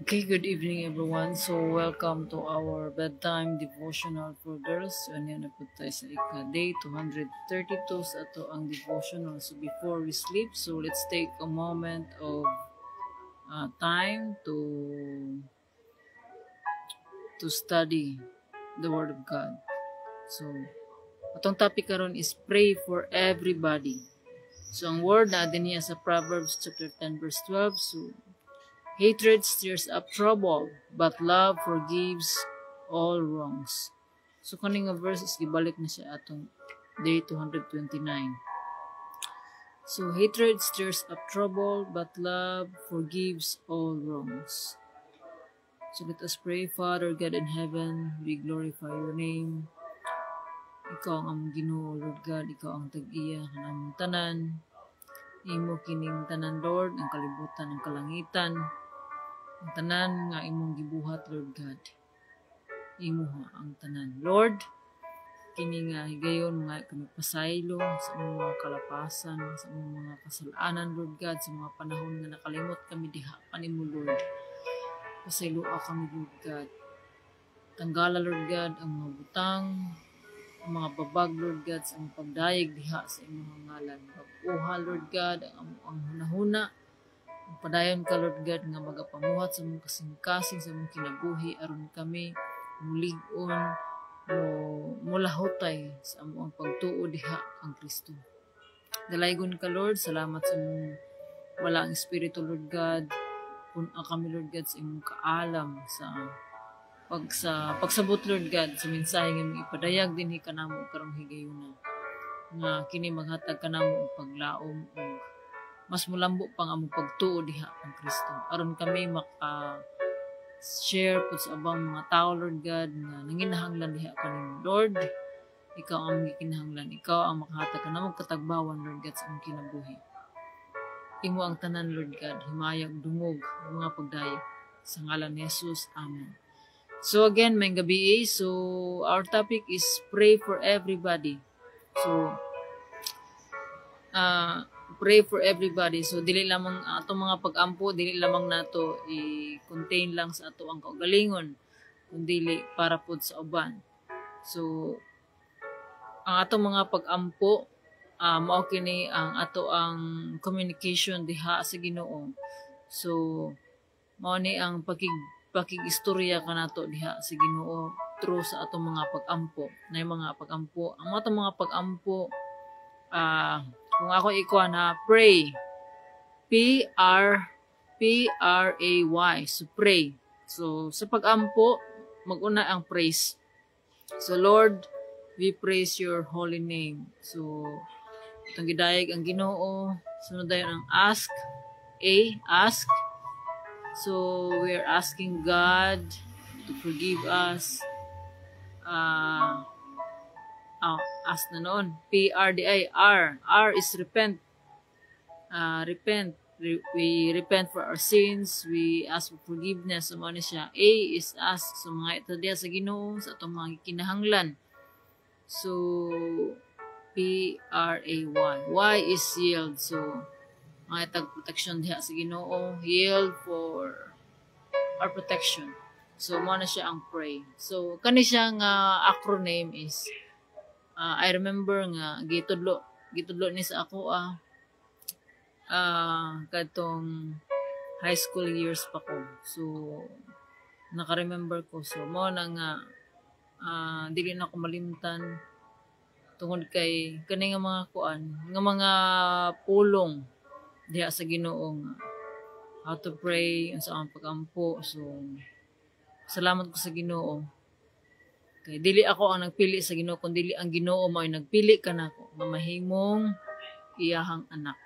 Okay, good evening everyone. So, welcome to our bedtime devotional for girls. So, ano na po tayo sa day 232 sa ato ang devotional. So, before we sleep, so let's take a moment of time to study the Word of God. So, atong topic karon is pray for everybody. So, ang word na din niya sa Proverbs chapter 10 verse 12. So, hatred stirs up trouble, but love forgives all wrongs. So, kaning nga verse is gibalik na siya atong day 229. So, hatred stirs up trouble, but love forgives all wrongs. So, let us pray. Father God in heaven, we glorify your name. Ikaw ang among Ginoo, Lord God. Ikaw ang tag-iya ng among tanan. Imo kining tanan, Lord, ang kalibutan, ang kalangitan. Ang tanan nga imong gibuhat, Lord God. Imo ang tanan. Lord, kini nga higayon nga kami pasaylo sa among mga kalapasan, sa among mga kasalanan, Lord God, sa mga panahon nga nakalimot kami diha kanimo, Lord. Pasayloa kami, Lord God. Tanggala, Lord God, ang mga butang, ang mga babag, Lord God, sa among pagdayeg diha sa imong ngalan. Pag-uha, Lord God, ang hunahuna, padayon ka, Lord God, nga magapamuhat sa mong kasing-kasing sa mong kinabuhi aron kami mulig-on mulahotay sa among pagtuo diha ang Kristo. Dalaygon ka, Lord, salamat sa mong wala ang Espiritu, Lord God. Puna kami, Lord God, sa imong kaalam sa pagsabot, Lord God, sa mensahe nga mong ipadayag dinhi kanamo karong higayuna nga kini maghatag kanamo og paglaom o mas mulambo pang among pagtuo diha ang Kristo aron kami share po sa abang mga tao, Lord God, na nanginahanglan diha kanimo. Lord, ikaw ang gikinahanglan, ikaw ang makahatag kanamo katagbawan, Lord God, sa among kinabuhi. Imo ang tanan, Lord God, himayag dungog ang mga pagdayeg sa ngalan ni Jesus. Amen. So again, may gabi, so our topic is pray for everybody. So pray for everybody. So dili lamang atong mga pag-ampo, dili lamang nato i-contain lang sa ato ang kaugalingon, kundi para pod sa uban. So ang atong mga pag-ampo mao kini ang ato ang communication diha sa Ginoo. So mao ni ang pakig-istorya kanato diha sa Ginoo through sa atong mga pag-ampo. Nay mga pag-ampo, ang atong mga pag-ampo kung ako ikuan ha, pray. P-R-A-Y. So, pray. So, sa pag-ampo, mag-una ang praise. So, Lord, we praise your holy name. So, itong gidayeg ang Ginoo. Sunod dayon ang ask. Ask. So, we are asking God to forgive us. As na noon. P-R-D-I-R. R is repent. Repent. We repent for our sins. We ask for forgiveness. So, ano siya? A is ask. So, mga ito diya sa Ginoo, sa itong mga kinahanglan. So, P-R-A-Y. Y is yield. So, mga itag protection diya sa Ginoo. Yield for our protection. So, mo na siya ang pray. So, kani siyang acronym is I remember nga gitudlo ni sa ako kadtong high school years pa ko. So naka-remember ko. So mo na nga dili na ko malimtan tungod kay kani nga mga kuan, nga mga pulong diha sa Ginoo nga how to pray unsa ang pag-ampo. So salamat ko sa Ginoo. Kay dili ako ang nagpili sa Ginoo, kundi ang Ginoo mao nagpili kanako nga mahimong iyahang anak.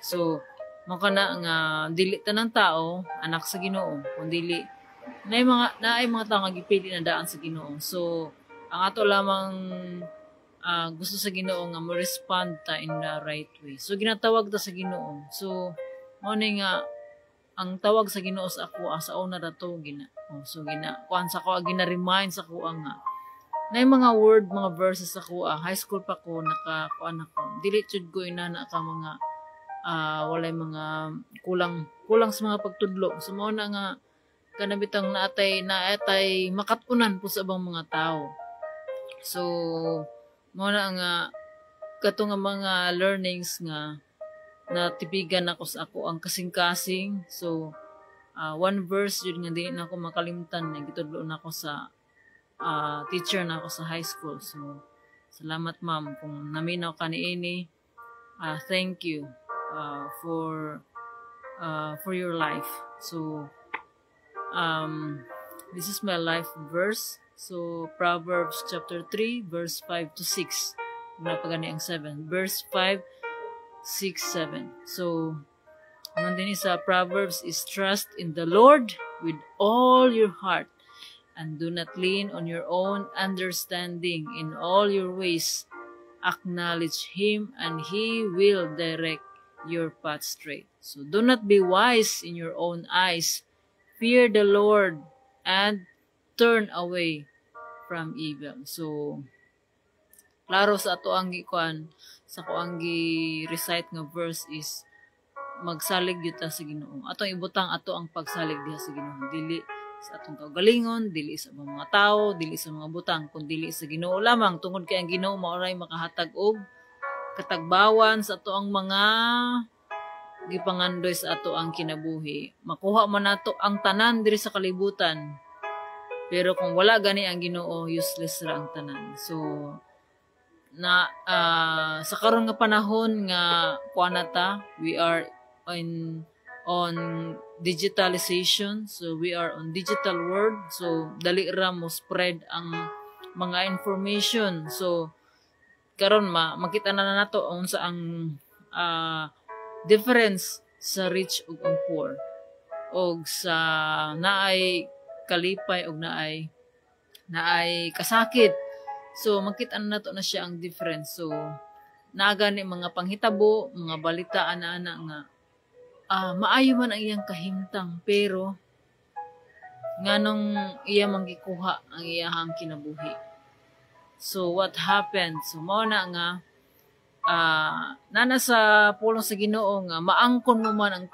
So, mao kana nga dili tanang tao anak sa Ginoo, kundi naay mga tao nga gipili na daan sa Ginoo. So, ang ato lamang gusto sa Ginoo nga mo respond ta in the right way. So, ginatawag ta sa Ginoo. So, mao ni nga ang tawag sa Ginoo sa ako sa una dato so kuan sa ko gina-remind sa ko nga na mga word, mga verses ako, high school pa ko, nakakuan ako. Dili jud ko inana ka mga, walay mga kulang sa mga pagtudlo. So, mao na nga, kanabitang naatay makatunan po sa abang mga tao. So mo na nga kato nga mga learnings nga natipigan ako sa ako ang kasing-kasing. So one verse yun nga di na ako makalimtan na gitudlo na ako sa teacher na ako sa high school. So salamat ma'am kung naminaw ka niini. Thank you for your life. So this is my life verse. So Proverbs chapter 3 verse 5 to 6. Napagani ang 7. Verse 5, 6, 7. So nandun sa Proverbs is trust in the Lord with all your heart and do not lean on your own understanding. In all your ways acknowledge Him and He will direct your path straight. So do not be wise in your own eyes. Fear the Lord and turn away from evil. So klaro sa ato ang gikuan sa ko ang gi-recite nga verse is magsalig gyud ta sa Ginoo. Atong ibutang ato ang pagsalig diha sa Ginoo. Dili sa atong kaugalingon, dili sa mga tao, dili sa mga butang, kundi dili sa Ginoo lamang. Tungod kay ang Ginoo maoray makahatag og katagbawan sa ato ang mga gipangandoy sa ato ang kinabuhi. Makuha man nato ang tanan diri sa kalibutan. Pero kung wala gani ang Ginoo, useless ra ang tanan. So sa karon nga panahon nga kuanata, we are on digitalization. So we are on digital world. So dali ra mo spread ang mga information. So karon makita na nato unsa ang difference sa rich ug ang poor, og sa naay kalipay og naay kasakit. So makita na nato na siya ang difference. So naagani mga panghitabo, mga balitaan na nga maayo man ang iyang kahimtang, pero nganong iya manggikuha ang iyahang kinabuhi. So what happened? So mao na nga nana sa pulong sa Ginoo nga maangkon mo man ang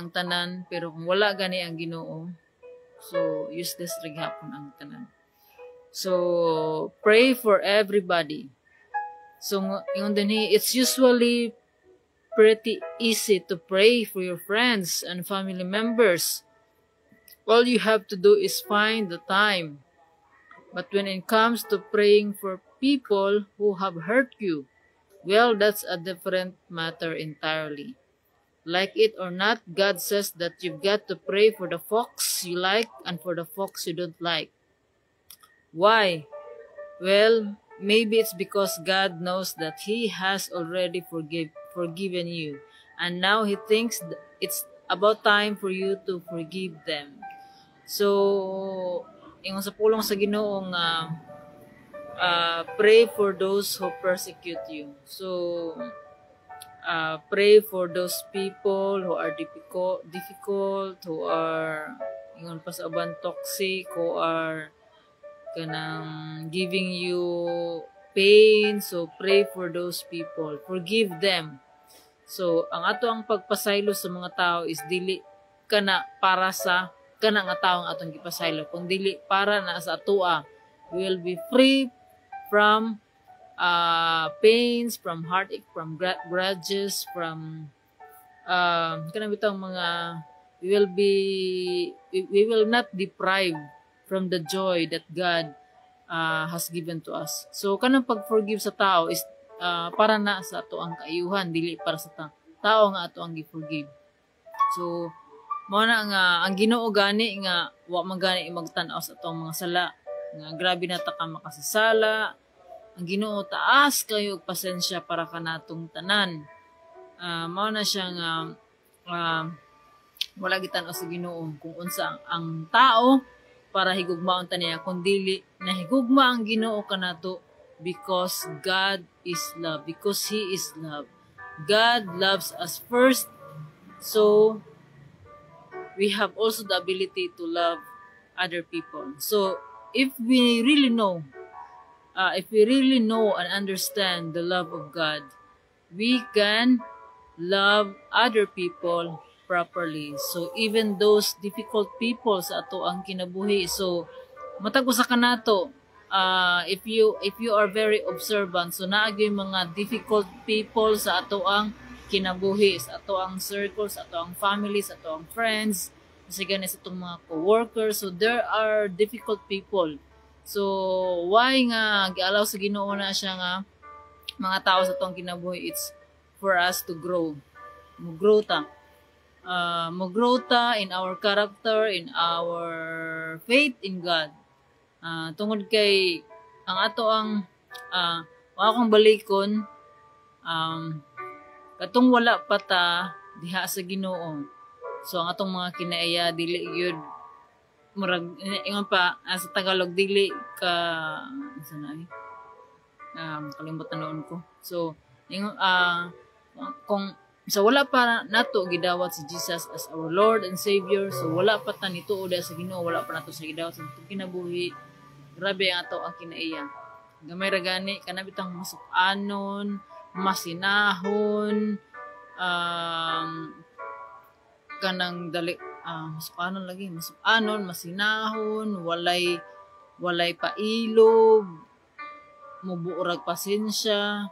tanan, pero kung wala gani ang Ginoo, so useless rig hapon ang tanan. So pray for everybody. So yung dinhi, it's usually pretty easy to pray for your friends and family members. All you have to do is find the time. But when it comes to praying for people who have hurt you, well, that's a different matter entirely. Like it or not, God says that you've got to pray for the folks you like and for the folks you don't like. Why? Well, maybe it's because God knows that He has already forgiven you, and now He thinks it's about time for you to forgive them. So, yung sa pulong sa Ginoo nga pray for those who persecute you. So, pray for those people who are difficult, who are ingon pa sa uban toxic, who are kanang giving you pain. So pray for those people, forgive them. So ang ato ang pagpasaylo sa mga tao is dili kana para sa kana nga tawo ang atong gipasaylo, kung dili para na sa atoa. We will be free from pains, from heartache, from grudges, from kanang bitang mga we will not deprive from the joy that God has given to us. So kanang pag-forgive sa tao is para na sa ato ang kaayuhan, dili para sa tao nga ato ang gi-forgive. So mao na nga ang Ginoo gani nga wa man gani magtan-aw sa atong mga sala nga grabe na ta ka makasasala. Ang Ginoo taas kayo og pasensya para kanatong tanan. Mao na siya nga wala gitan-aw sa Ginoo kung unsa ang tao para higugmaon ta niya, kundi nahigugma ang Ginoo kanato because God is love, because He is love. God loves us first, so we have also the ability to love other people. So if we really know and understand the love of God, we can love other people properly. So even those difficult people sa ato ang kinabuhi, so matag usa ka nato, if you are very observant, so naagi mga difficult people sa ato ang kinabuhi, sa ato ang circle, sa ato ang family, sa ato ang friends, kasi gani sa itong mga co-workers. So there are difficult people. So why nga gialaw sa Ginoo na siya nga mga tao sa atong kinabuhi? It's for us to grow. Mo-grow ta. Mo-grow ta in our character, in our faith in God. Tungod kay ang ato ang wala kong balikon, katong wala pa ta diha sa Ginoo. So ang atong mga kinaiya dili gyud murag ingon pa sa Tagalog, dili ka sanay kalimutan noon ko. So ingon kung so wala pa nato gidawat si Jesus as our Lord and Savior, so wala pa ta nituod sa Ginoo, wala pa nato sa gidawat sa atong kinabuhi. Grabe ang ato ang kinaiya. Gamay ra gani kana bitang masukanon, masinahon, kanang dali masukanon lagi, masukanon, masinahon, walay pailog, mubuurag pasensya.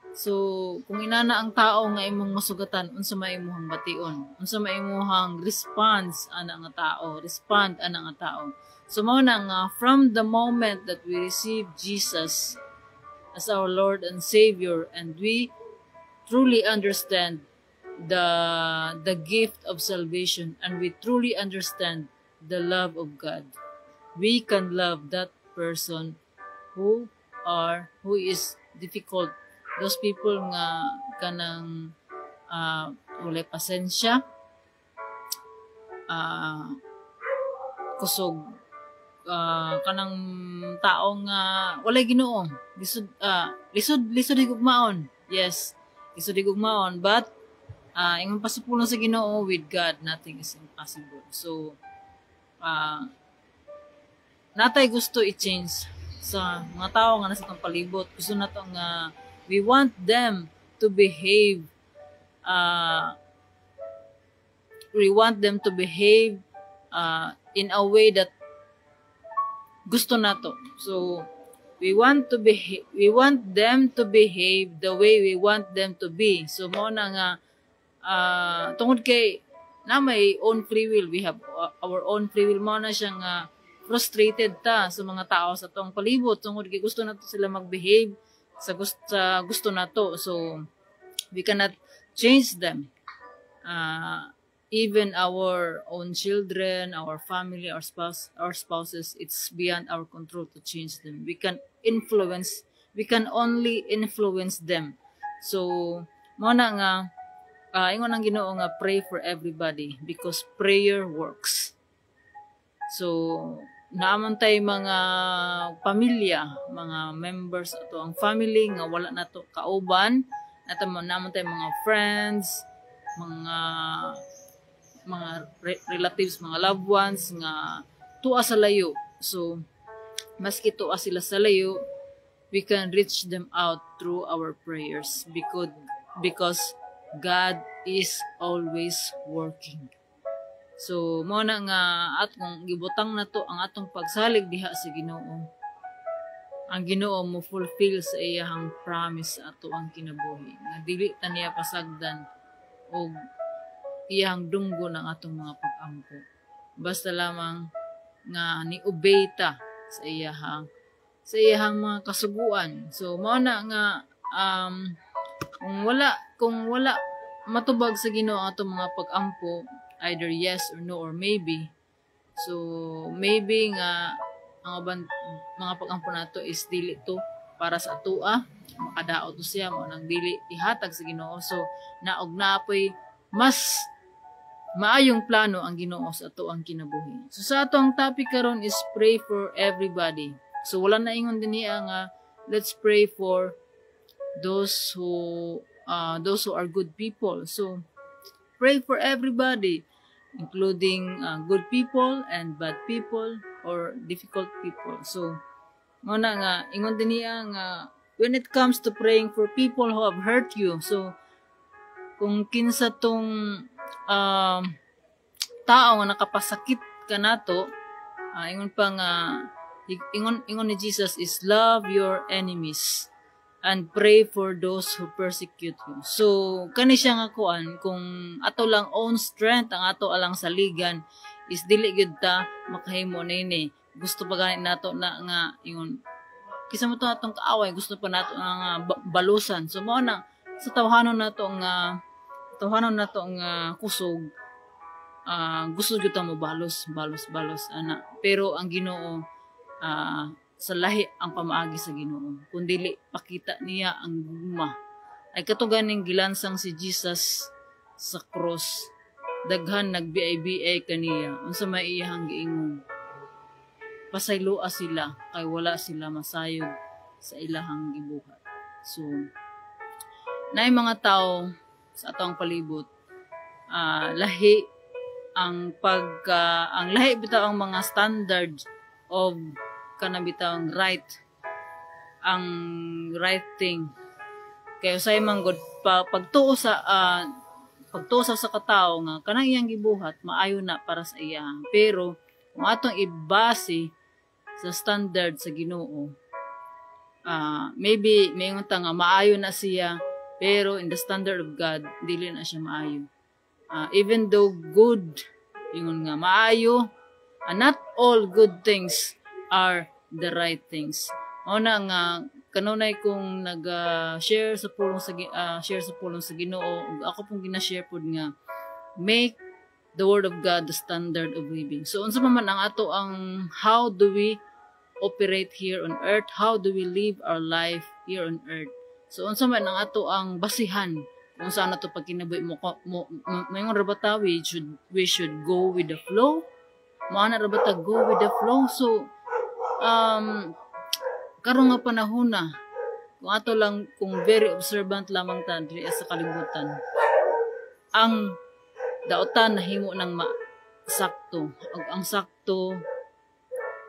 So kung inana ang tao nga imong masugatan, unsa may imong bation, unsa may imong response ana nga tao, respond ana nga tao. So mao na nga from the moment that we receive Jesus as our Lord and Savior, and we truly understand the gift of salvation, and we truly understand the love of God, we can love that person who is difficult, those people nga kanang walay pasensya, kusog, kanang tao nga walay Ginoo, lisod higugmaon. Yes, lisod higugmaon, but ingon pasupulong sa Ginoo, with God nothing is impossible. So natay gusto i-change sa mga tao nga nasa itong palibot. Gusto nato nga we want them to behave in a way that gusto nato. So we want them to behave the way we want them to be. So mo na nga tungod kay na may own free will, we have our own free will, mo na siya nga frustrated ta sa mga tao sa tong palibot tungod kay gusto nato sila mag-behave sa gusto nato. So we cannot change them. Even our own children, our family, our spouses, it's beyond our control to change them. We can only influence them. So mo na nga ingon ang Ginoo nga pray for everybody, because prayer works. So naaman tay mga pamilya, mga members ato ang family nga wala nato kauban, naaman tay mga friends, mga relatives, mga loved ones nga tuwa sa layo. So maski tuwa sila sa layo, we can reach them out through our prayers, because God is always working. So mo na nga at kung gibutang na to ang atong pagsalig diha sa Ginoo, ang Ginoo mo fulfill sa iyang promise ato ang kinabuhi nga dili ta niya pasagdan og iyang dunggo ng atong mga pag-ampo, basta lamang nga ni-obey ta sa iyang mga kasuguan. So mao na nga kung wala matubag sa Ginoo atong mga pag-ampo, either yes or no or maybe. So maybe nga ang mga pag-ampo nato is dili to para sa atoa, makadaot to siya mo nang dili ihatag sa Ginoo. So naog naapoy mas maayong plano ang Ginoo sa ato ang kinabuhi. So sa ato ang topic karon is pray for everybody. So wala na ingon din niya nga let's pray for those who are good people. So pray for everybody, including good people and bad people or difficult people. So mo na nga ingon din niya nga when it comes to praying for people who have hurt you, so kung kinsa tong tao nga nakapasakit kanato, ingon pa nga ingon ni Jesus is love your enemies and pray for those who persecute you. So kani siya nga kuan, kung ato lang own strength ang ato alang saligan is dili gyud ta makahimo nini. Gusto pa gani nato na nga ingon kisa mo to atong kaaway, gusto pa nato nga balusan. So mao na sa tawhanon nato nga kusog, gusto gyud ta mo balos ana. Pero ang Ginoo, sa lahi ang pamaagi sa Ginoo, kundili pakita niya ang gugma. Ay katuganing gilansang si Jesus sa cross, daghan nagbiay-biay kaniya unsa may iyang giingon, pasayloa sila kay wala sila masayod sa ilahang gibuhat. So naay mga tao sa atong palibot, lahi ang lahi bitaw ang mga standard of kanang bitawng right thing. Kaya usay man gud pagtuo sa katao nga kanang iyang gibuhat maayo na para sa iya. Pero kung atong ibase sa standard sa Ginoo, maybe mayngon ta nga maayo na siya, pero in the standard of God dili na siya maayo. Even though good, ingon nga maayo, not all good things are the right things. Una nga kanunay kung nag-share sa pulong sa Ginoo, ug ako pong gina-share pod nga make the word of God the standard of living. So unsa man ang ato ang how do we operate here on earth, how do we live our life here on earth. So unsa man ang ato ang basihan kung saan nato pagkinabuhi mo mayon ra bata, we should go with the flow. Maana ra bata go with the flow. So karon nga panahon na, kung ato lang, kung very observant lamang ta diri sa kalibutan, ang daotan nahimo ng sakto, ug ang sakto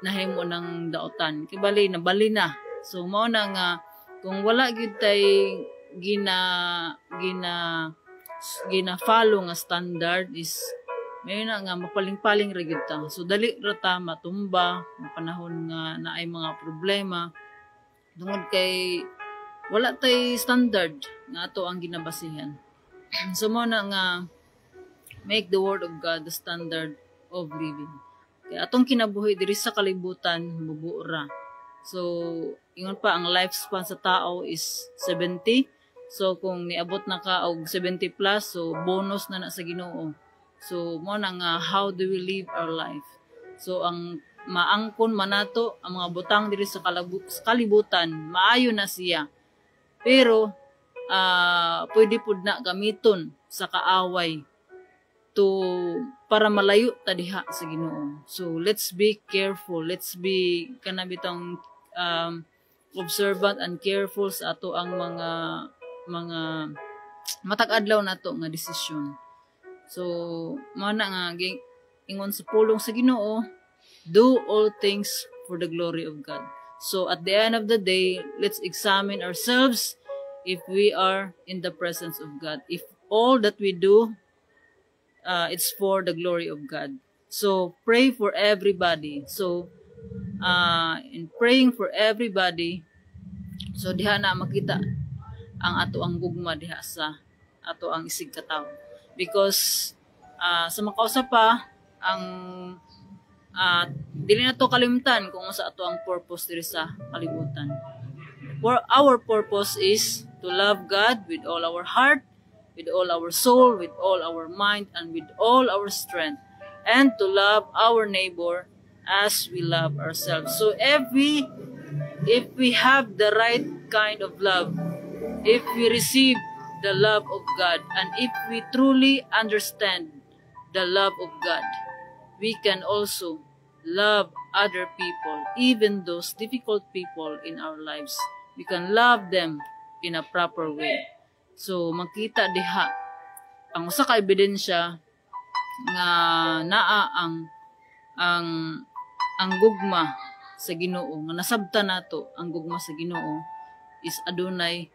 nahimo ng daotan kibali nabali na. So mao na nga kung wala gyud tay gina follow nga standard is may na nga mapaling-paling ra gyud ta. So dali ra ta matumba ang panahon nga naay mga problema tungod kay wala tay standard nga ato ang ginabasihan. So mo na nga make the word of God the standard of living. Kaya atong kinabuhi diri sa kalibutan mubuora. So ingon pa ang lifespan sa tao is 70. So kung niabot na ka og 70 plus, so bonus na sa Ginoo. So mo na nga how do we live our life. So ang maangkon manato ang mga butang diri sa kalibutan maayo na siya. Pero pwede pud na gamiton sa kaaway para malayo ta diha sa Ginoo. So let's be careful, let's be kanabitang observant and careful sa ato ang mga matag-adlaw nato nga desisyon. So mao na nga ingon sa pulong sa Ginoo, do all things for the glory of God. So at the end of the day, let's examine ourselves if we are in the presence of God. If all that we do, it's for the glory of God. So pray for everybody. So in praying for everybody, so diha na makita ang ato ang gugma diha sa ato ang isig katawo. Because sa makausa pa ang dili na to kalimtan kung sa ato ang purpose diri sa kalibutan. For our purpose is to love God with all our heart, with all our soul, with all our mind, and with all our strength, and to love our neighbor as we love ourselves. So if we have the right kind of love, if we receive the love of God, and if we truly understand the love of God, we can also love other people, even those difficult people in our lives. We can love them in a proper way. So makita diha ang usa ka ebidensya nga naa ang gugma sa Ginoo, nga nasabtan nato ang gugma sa Ginoo is adunay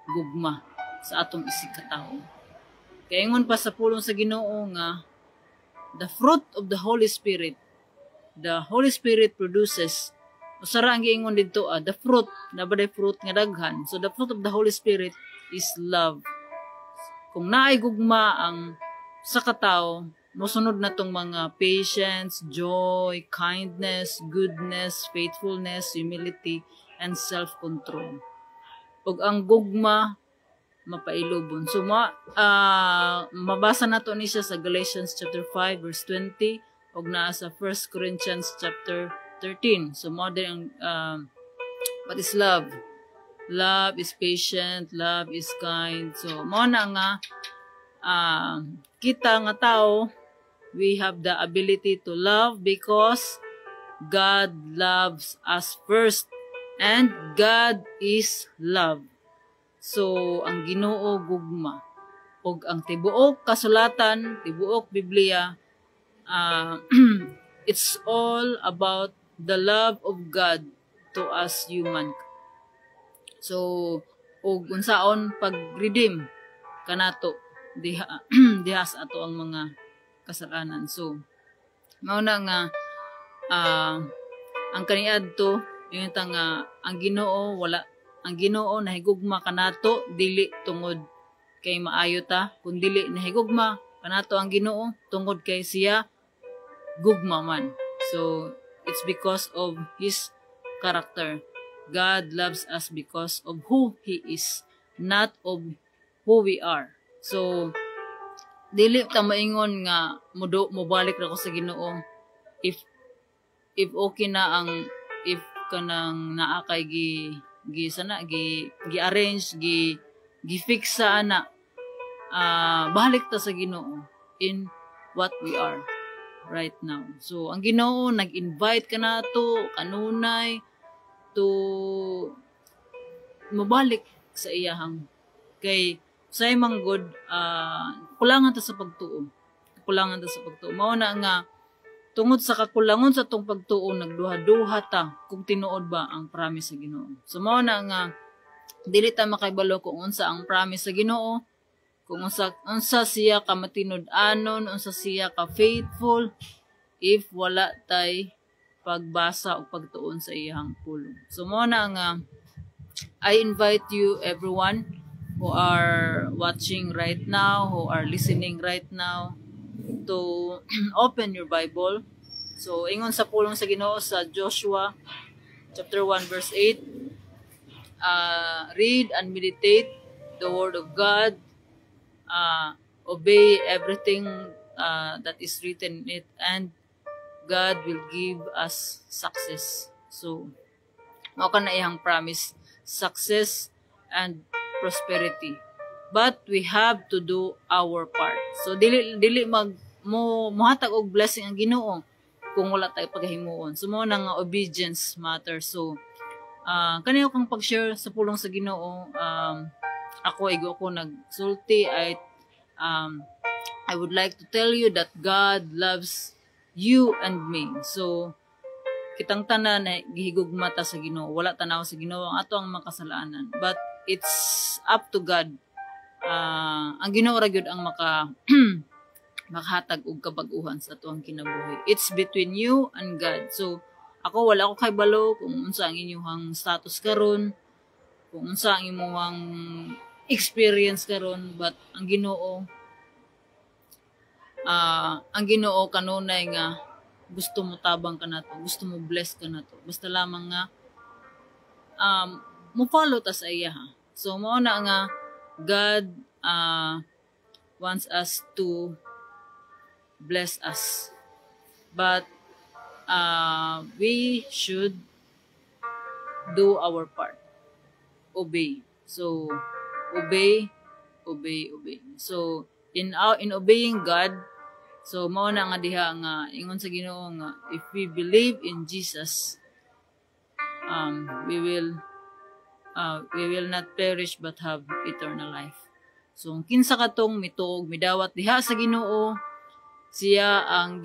gugma sa atong isig katawo. Kaya ingon pa sa pulong sa Ginoo nga the fruit of the Holy Spirit. The Holy Spirit produces, usara ang giingon dito, the fruit, nabaday fruit nga daghan. So the fruit of the Holy Spirit is love. Kung naay gugma ang sa katao, mosunod na tong mga patience, joy, kindness, goodness, faithfulness, humility, and self-control. Ug ang gugma mapailubon. So mabasa nato ni siya sa Galatians chapter 5 verse 20 ug naa sa 1 Corinthians chapter 13. So mo din what is love? Love is patient, love is kind. So mo na nga kita nga tao, we have the ability to love because God loves us first and God is love. So, ang Ginoo gugma. Og ang tibuok kasulatan, tibuok Biblia, it's all about the love of God to us human. So, og unsaon pag-redeem kanato dihas ato ang mga kasalanan. So, mao na nga ang kaniadto yung nga ang Ginoo nahigugma kanato dili tungod kay maayo ta, kun dili nahigugma kanato ang Ginoo tungod kay siya gugma man. So it's because of his character. God loves us because of who he is, not of who we are. So dili ta maingon nga mobalik ra ko sa Ginoo if okay na ang if kanang naa kay gi-arrange, gi-fix sa ana. Balik ta sa Ginoo in what we are right now. So, ang Ginoo nag-invite ka na to, kanunay, to mabalik sa iyahang. Kay, say manggod, kulangan ta sa pagtuo. Kulangan ta sa pagtuo. Mao na nga, tungod sa kakulangon sa tong pagtuo, nagduha-duha ta kung tinuod ba ang promise sa Ginoo. So mao na nga dili ta makaibalo kung unsa ang promise sa Ginoo, kung unsa siya ka matinud-anon, unsa siya ka faithful if wala tay pagbasa o pagtuon sa iyang pulong. So mao na nga I invite you everyone who are watching right now, who are listening right now, to open your Bible. So, ingon sa pulong sa Ginoo sa Joshua chapter 1 verse 8, read and meditate the word of God, obey everything that is written in it, and God will give us success. So, mao ka na iyang promise, success and prosperity. But we have to do our part. So dili mohatag og blessing ang Ginoo kung wala tay paghimuon. So mo nang obedience matter. So kaniyo kang pag-share sa pulong sa Ginoo, ako nagsulti ay I would like to tell you that God loves you and me. So kitang tanan na gihigugma ta sa Ginoo, wala tanaw sa Ginoo ang ato ang makasalanan. But it's up to God. Ang Ginoo ra gyud ang makahatag og kabag-uhan sa atuang kinabuhi. It's between you and God. So ako wala ko kay balo kung unsa ang inyong status karon, kung unsa ang imong experience karon, but ang Ginoo kanunay nga gusto mo tabang ka nato, gusto mo bless ka nato. Basta lamang nga mo follow ta sa iya ha. So mao na nga God wants us to bless us. But we should do our part. Obey. So obey. So in obeying God, so mao na nga diha nga ingon sa Ginoo nga if we believe in Jesus, we will not perish but have eternal life. So kinsa katong mituog midawat diha sa Ginoo, siya ang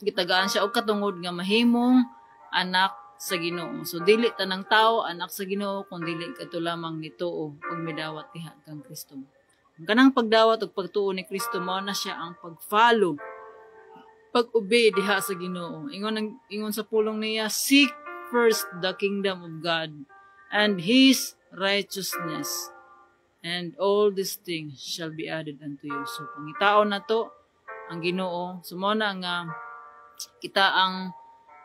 gitagaan siya og katungod nga mahimong anak sa Ginoo. So dili tanang tao anak sa Ginoo kun dili kadto lamang nituo og midawat diha kang Kristo. Kanang pagdawat ug pagtuo ni Kristo mao na siya ang pag-follow, pag-obey diha sa Ginoo. Ingon sa pulong niya, seek first the kingdom of God and His righteousness, and all these things shall be added unto you. So pangitaon na to ang Ginoo. So mo na nga kita ang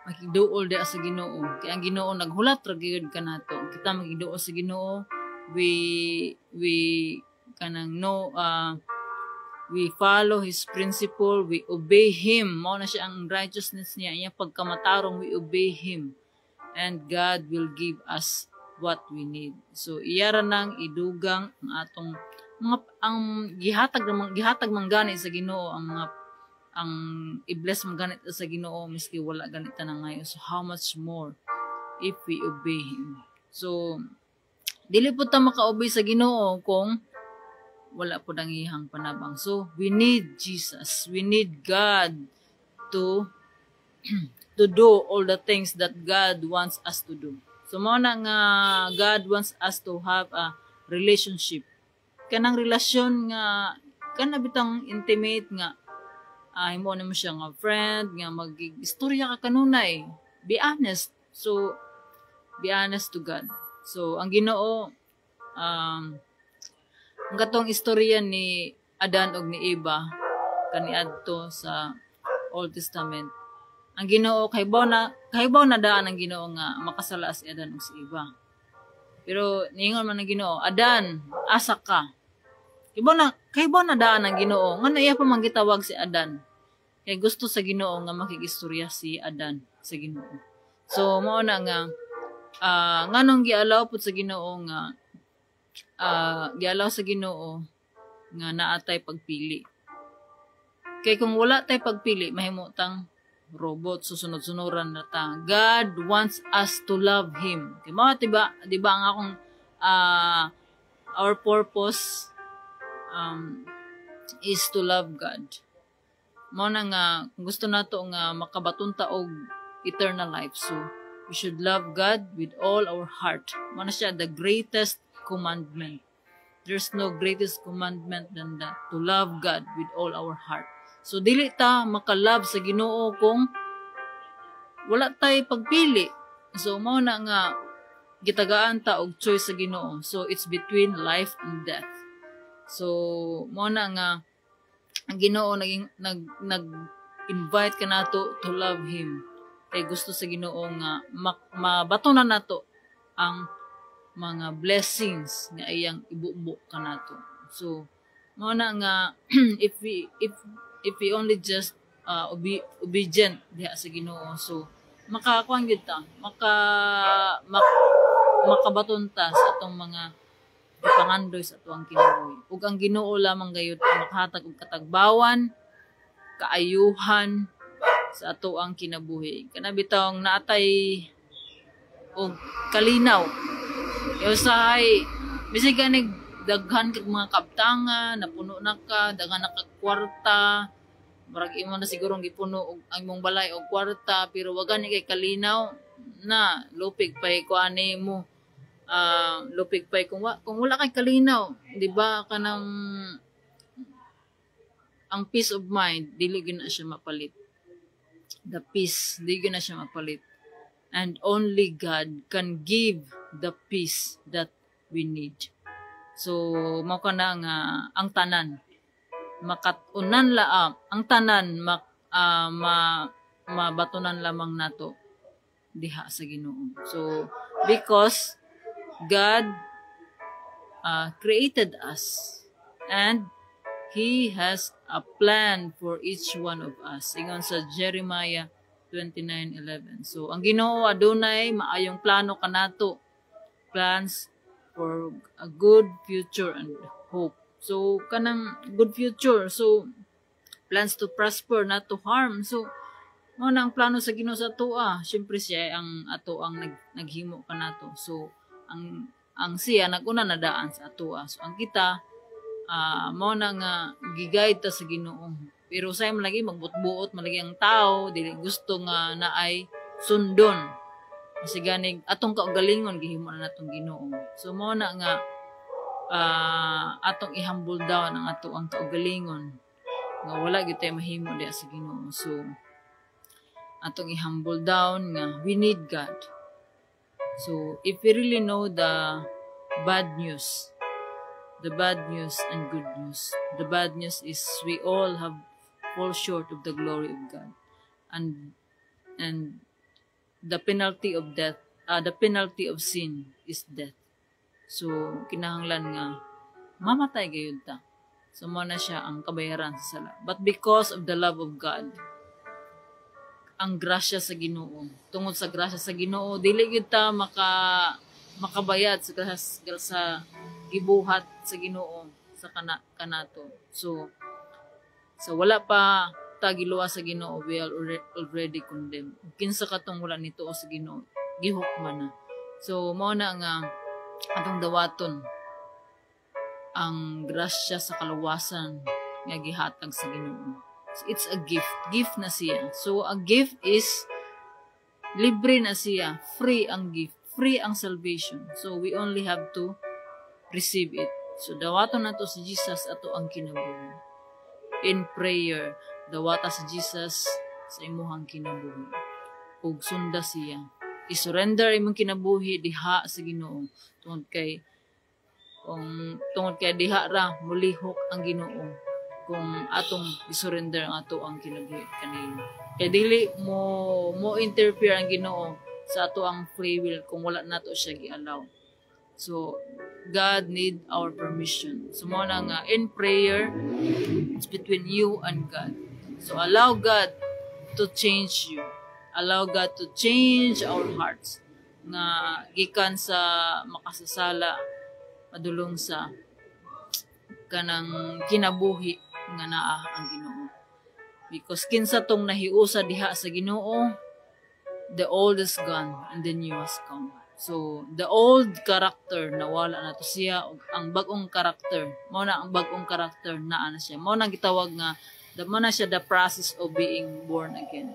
makiduol diha sa Ginoo. Kaya ang Ginoo naghulat ra gyud kanato. Kita makiduol sa Ginoo. We kanang we follow His principle, we obey Him. Mao na siya ang righteousness niya, iyang pagkamatarong, we obey Him. And God will give us what we need. So iyara nang idugang ang atong mga ang gihatag manggani sa Ginoo ang i-bless manggani sa Ginoo miski wala ganita na ngayon. So how much more if we obey Him. So dili po ta maka-obey sa Ginoo kung wala po ang ihang panabang. So, we need Jesus. We need God to do all the things that God wants us to do. So, mo na nga God wants us to have a relationship. Kanang relasyon nga, kanabitang intimate nga, himo na mo siya nga friend, nga mag-istorya ka kanunay. Be honest. So, be honest to God. So, ang Ginoo, ang katong istorya ni Adan og ni Eva kaniadto sa Old Testament. Ang Ginoo kahibaw na daan ang Ginoo nga makasala si Adan ug si Eva. Pero niingon man ang Ginoo, Adan, asa ka? Kahibaw na daan ang Ginoo nga naiya pa man gitawag si Adan. Kay gusto sa Ginoo nga makigistorya si Adan sa Ginoo. So mao na nga nganong gialaw pud sa Ginoo nga gialaw sa Ginoo nga naatay pagpili. Kay kung wala tay pagpili, mahimutang robot, susunod-sunuran na ta. God wants us to love Him. Kay mao di ba ang akong our purpose is to love God. Mao na nga kung gusto nato nga makabatunta og eternal life. So we should love God with all our heart. Mao na siya the greatest commandment. There's no greatest commandment than that, to love God with all our heart. So dili ta makalove sa Ginoo kung wala tay pagpili. So mao na nga gitagaan ta og choice sa Ginoo. So it's between life and death. So mao na nga ang Ginoo nag-invite ka nato to love Him. Kay gusto sa Ginoo nga mabatunan nato ang mga blessings nga iyang ibubo kanato. So mao na nga if we only just obedient diha sa Ginoo, so makakuan gyud ta, makabaton ta sa atong mga pangandoy sa atong kinabuhi. Ug ang Ginoo lamang gayud ang makahatag og katagbawan, kaayuhan sa ato ang kinabuhi. Kana bitong naatay og kalinaw. Usahay, bisig ka daghan kag mga kabtangan, napuno na ka, daghan na kag kwarta, marag imo na siguro gipuno og ang imong balay og kwarta, pero wag ni kay kalinaw na lupig pay ko ani mo. Lupig pay kung wala kay kalinaw, di ba kanang ang peace of mind dili gyud na siya mapalit. The peace dili gyud na siya mapalit. And only God can give the peace that we need. So, mao kana nga ang tanan makatunan laang ang tanan mabatunan lamang nato diha sa Ginoo. So, because God created us and He has a plan for each one of us. Ingon sa Jeremiah 29:11. So, ang Ginoo adunay maayong plano kanato. Plans for a good future and hope. So, kanang good future. So, plans to prosper, not to harm. So, mo na ang plano sa Ginoo sa atoa. Syempre siya ang ato ang naghimo kanato. So, ang siya naguna na daan sa atoa. So, ang kita mo na nga giguide ta sa Ginoo. Pero say malagi magbutbuot malagi ang tao dili gusto nga naay sundon. Kasi ganig atong kaugalingon gihimo na natong Ginoo. So mo na nga atong i-humble down ang ato ang kaugalingon nga wala gyud tay mahimo diha sa Ginoo. So atong i-humble down nga we need God. So if we really know the bad news and good news, the bad news is we all have fall short of the glory of God, and the penalty of death, the penalty of sin is death. So kinahanglan nga mamatay gayud ta. So mo na siya ang kabayaran sa sala. But because of the love of God, ang grasya sa Ginoo, tungod sa grasya sa Ginoo, dili gyud ta makabayad sa gibuhat sa Ginoo sa kanato. So wala pa ta giluwa sa Ginoo, we are already condemned. Kinsa katong wala nito sa Ginoo, gihukman na. So mao na nga atong dawaton ang grasya sa kaluwasan nga gihatag sa Ginoo. So, it's a gift. Gift na siya. So a gift is libre na siya. Free ang gift. Free ang salvation. So we only have to receive it. So dawaton nato si Jesus ato ang kinabuhi. In prayer, dawata si Jesus sa imuhang kinabuhi. Ug sunda siya. I-surrender imong kinabuhi diha sa Ginoo. Tungod kay diha ra mulihok ang Ginoo kung atong i-surrender ang ato ang kinabuhi kanino. Kay dili mo interfere ang Ginoo sa ato ang free will kung wala nato siya gi-allow. So God need our permission. So mo na nga in prayer, it's between you and God. So allow God to change you. Allow God to change our hearts nga gikan sa makasasala madulong sa kanang kinabuhi nga naa ang Ginoo. Because kinsa tong nahiusa diha sa Ginoo, the old is gone and the new has come. So the old character nawala na to siya, ug ang bag-ong character mao na ang bag-ong character naa na siya. Mao na gitawag nga mao na siya the process of being born again.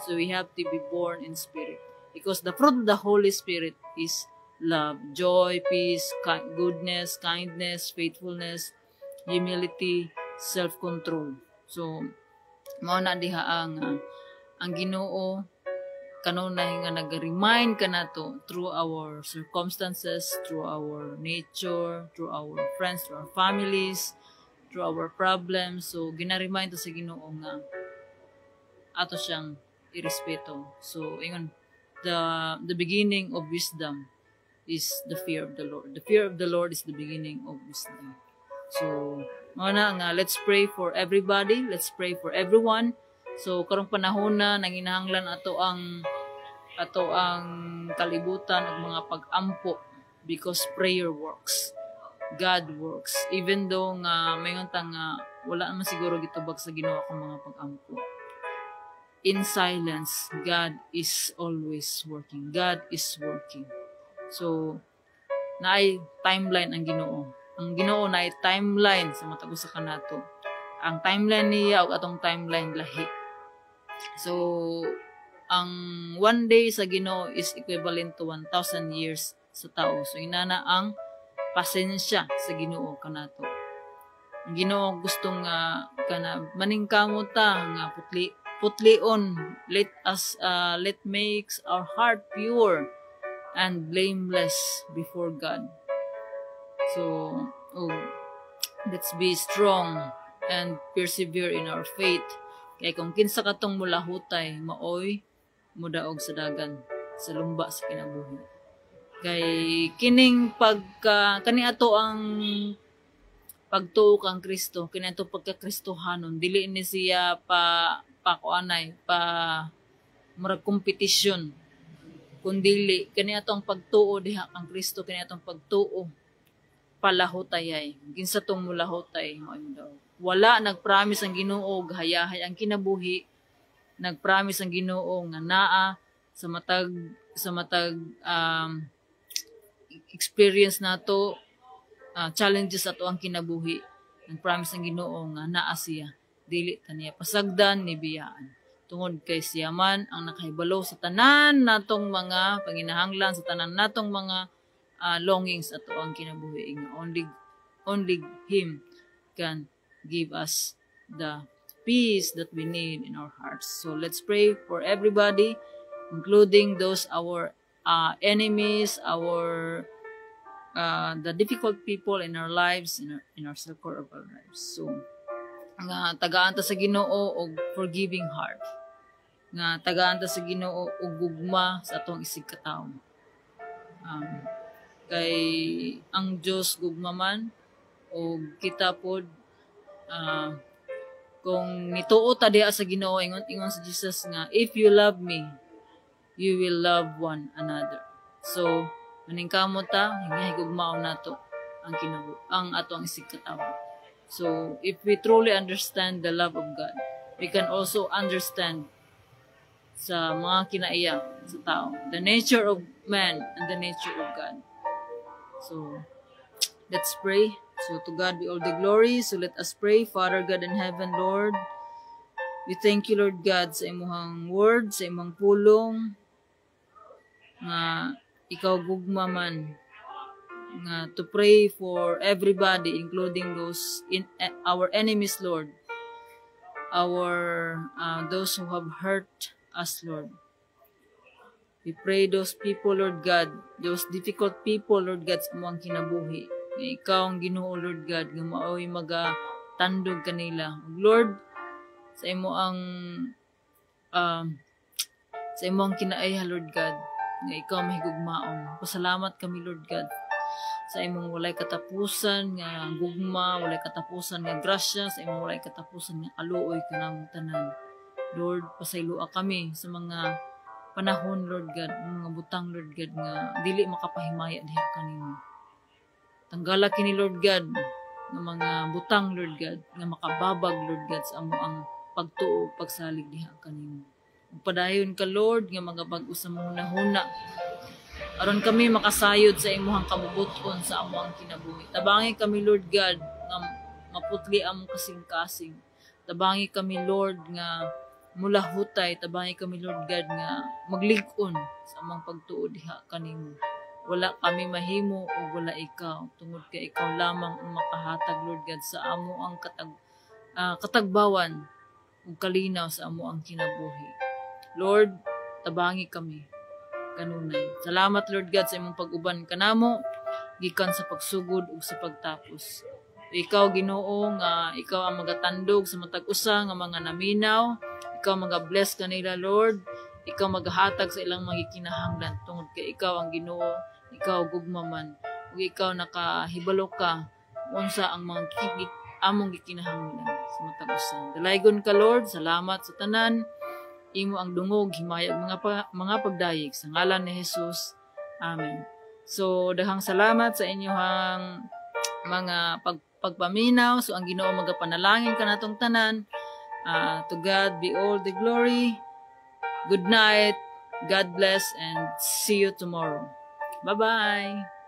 So we have to be born in spirit, because the fruit of the Holy Spirit is love, joy, peace, goodness, kindness, faithfulness, humility, self-control. So mao na diha ang Ginoo kanunay nga nag-remind kanato through our circumstances, through our nature, through our friends, through our families, through our problems. So gina-remind to sa Ginoo nga ato siyang irespeto. So ingon, the beginning of wisdom is the fear of the Lord. The fear of the Lord is the beginning of wisdom. So mao na nga, let's pray for everybody, let's pray for everyone. So karong panahon na nanginahanglan ato ang kalibutan ug mga pag-ampo, because prayer works. God works. Even though nga mayon ta nga wala naman siguro gitubag sa Ginoo kung mga pag-ampo. In silence, God is always working. God is working. So naay timeline ang Ginoo. Ang Ginoo naay timeline sa matag usa kanato. Ang timeline niya ug atong timeline lahi. So, ang one day sa Ginoo is equivalent to 1,000 years sa tao. So, inana ang pasensya sa Ginoo kanato. Ang Ginoo gustong kana maningkamot ta nga putlion. Let makes our heart pure and blameless before God. So, let's be strong and persevere in our faith. Kaya kung kinsa katong mulahutay, maoy mudaog sa dagan, sa lumba sa kinabuhi. Kay kining kani ato ang pagtuo kang Kristo, kini ato pagka-Kristohanon, dili ni siya murag kompetisyon. Kundili kani atong pagtuo diha kang Kristo, kani atong pagtuo palahutayay. Kinsa tong mulahutay, maoy mudaog. Wala nagpromise ang Ginoo gahayahay ang kinabuhi. Nagpromise ang Ginoo nga naa sa matag experience nato, challenges ato ang kinabuhi. Nagpromise ang Ginoo nga naa siya, dili ta niya pasagdan ni biyaan. Tungod kay siya man ang nakahibalo sa tanan natong mga panginahanglan, sa tanan natong mga longings ato ang kinabuhi. Only only Him can give us the peace that we need in our hearts. So let's pray for everybody, including those our enemies, our the difficult people in our lives, in our circle of our lives. So nga tagaan ta sa Ginoo og forgiving heart, nga tagaan ta sa Ginoo og gugma sa atong isig katawo. Kay ang Dios gugma man, o kita pod kung nituo ta diha sa Ginoo, ingon sa Jesus nga, if you love me, you will love one another. So maningkamot ta, higugmaon nato ang ato ang isig katawo. So if we truly understand the love of God, we can also understand sa mga kinaiya sa tao, the nature of man and the nature of God. So let's pray. So to God be all the glory. So let us pray. Father God in heaven, Lord, we thank you, Lord God, sa imong word, sa imong pulong, nga ikaw gugma man, nga to pray for everybody, including those in our enemies, Lord, our those who have hurt us, Lord. We pray those people, Lord God, those difficult people, Lord God, sa among kinabuhi. Nga ikaw ang Ginoo, Lord God, nga maoy magatandog kanila. Lord, sa imo ang kinaiya, Lord God, nga ikaw mahigugmaon. Pasalamat kami, Lord God, sa imong walay katapusan nga gugma, walay katapusan nga grasya, sa imong walay katapusan nga kaluoy kanamong tanan. Lord, pasaylua kami sa mga panahon, Lord God, mga butang, Lord God, nga dili makapahimaya diha kanimo. Tanggala kini, Lord God, nga mga butang, Lord God, nga makababag, Lord God, sa amo ang pagtuo, pagsalig diha kanimo. Padayon ka, Lord, nga mga bag-o sa huna-huna, aron kami makasayod sa imuhang kabubuton sa amo ang kinabuhi. Tabangi kami, Lord God, nga maputli among kasing-kasing. Tabangi kami, Lord, nga mula hutay. Tabangi kami, Lord God, nga maglig-on sa among pagtuo diha kanimo. Wala kami mahimo o wala ikaw. Tungod kay ikaw lamang ang makahatag, Lord God, sa amo ang katagbawan ug kalinaw sa amo ang kinabuhi. Lord, tabangi kami kanunay. Salamat, Lord God, sa imong pag-uban kanamo gikan sa pagsugod ug sa pagtapos. Ikaw, Ginoo, nga ikaw ang magatandog sa matag usa nga mga naminaw. Ikaw mag-bless kanila, Lord. Ikaw maghatag sa ilang mga kinahanglan tungod kay ikaw ang Ginoo, ikaw gugma man. Ug ikaw nakahibalo ka unsa ang mga among gikinahanglan sa matag usa. Dalaygon ka, Lord. Salamat sa tanan. Imo ang dungog, himayag mga pagdayeg sa ngalan ni Jesus. Amen. So daghang salamat sa inyong mga pagpaminaw. So ang Ginoo magapanalangin kanatong tanan. To God be all the glory. Good night. God bless and see you tomorrow. Bye-bye.